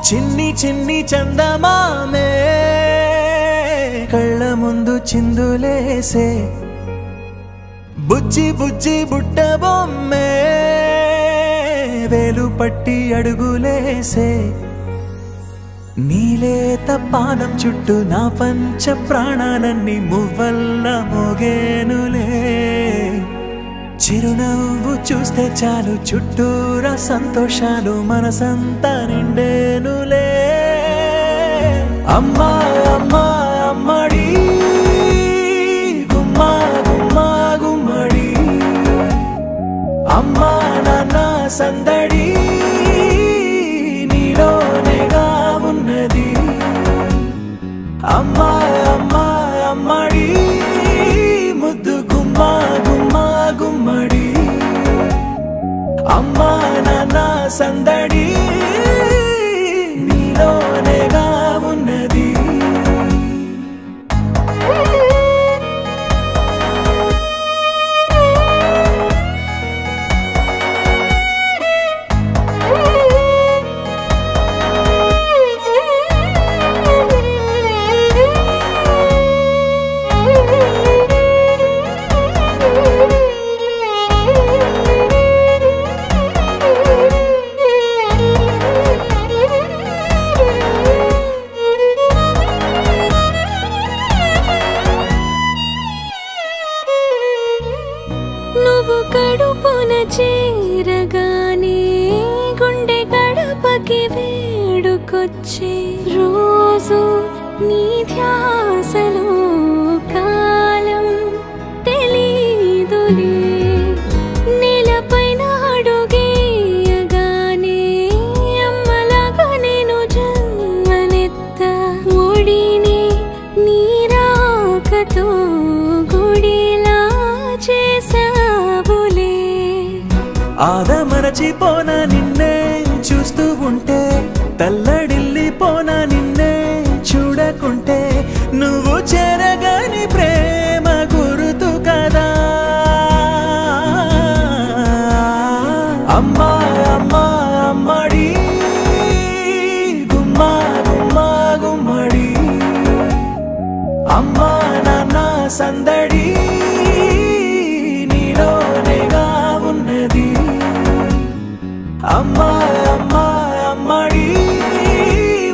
చిన్ని చిన్ని చందమామే కళ్ళ ముందు చిందులేసే బుజ్జి బుజ్జి బుట్ట బొమ్మే వేలు పట్టి అడుగులేసే నీలేత పానం చుట్టూ నా పంచ ప్రాణాలన్నీ మువ్వల్ల మోగేనులే చిరునవ్వు చూస్తే చాలు చుట్టూరా సంతోషాలు మనసంతా నిండేనులే అమ్మా అమ్మా అమ్మడి గుమ్మా గుమ్మా గుమ్మడి అమ్మా నాన్న సందడి నీలోనేగా ఉన్నది అమ్మా అమ్మా అమ్మడి ముద్దు గుమ్మా గుమ్మా గుమ్మడి అమ్మా నాన్న సందడి నీలోనేగా ఉన్నది చేరగానే గుండె గడపకి వేడుకొచ్చే రోజు నీ ధ్యాసలో కాలం తెలీదులే నేలపైన అడుగేయగానే అమ్మలాగా నేను జన్మనెత్త ఒడిని నీ రాకతో గుడిలా చేసావులే ఆదమరచిపోనా నిన్నే చూస్తూ ఉంటే తల్లడిల్లిపోనా నిన్నే చూడకుంటే నువ్వు చెరగని ప్రేమ గురుతు కదా అమ్మా అమ్మా అమ్మడి గుమ్మా గుమ్మా గుమ్మడి అమ్మా నాన్న సందడి నీలోనేగా ఉన్నది అమ్మా అమ్మా అమ్మడి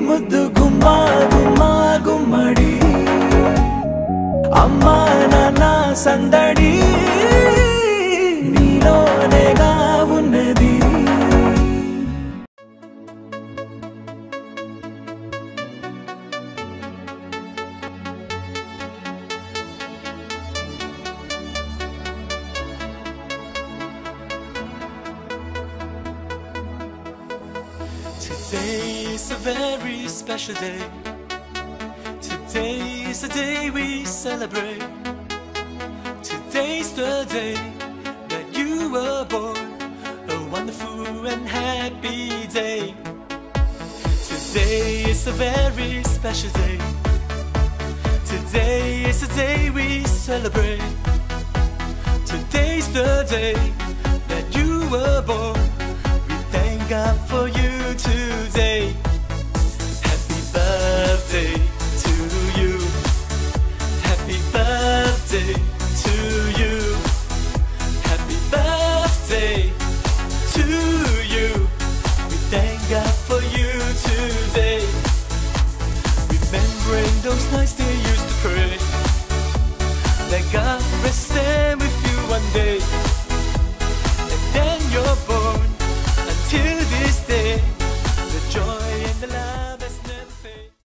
ముద్దు గుమ్మా గుమ్మా గుమ్మడి అమ్మా నాన్న సందడి నీలోనేగా ఉన్నది Today is a very special day. Today is the day we celebrate. Today's the day that you were born. A wonderful and happy day. Today is a very special day. Today is the day we celebrate. Today's the day that you were born. We thank God for you today. Happy birthday to you. Happy birthday to you. Happy birthday to you. We thank God for you today. Remembering those nights they used to pray that God rested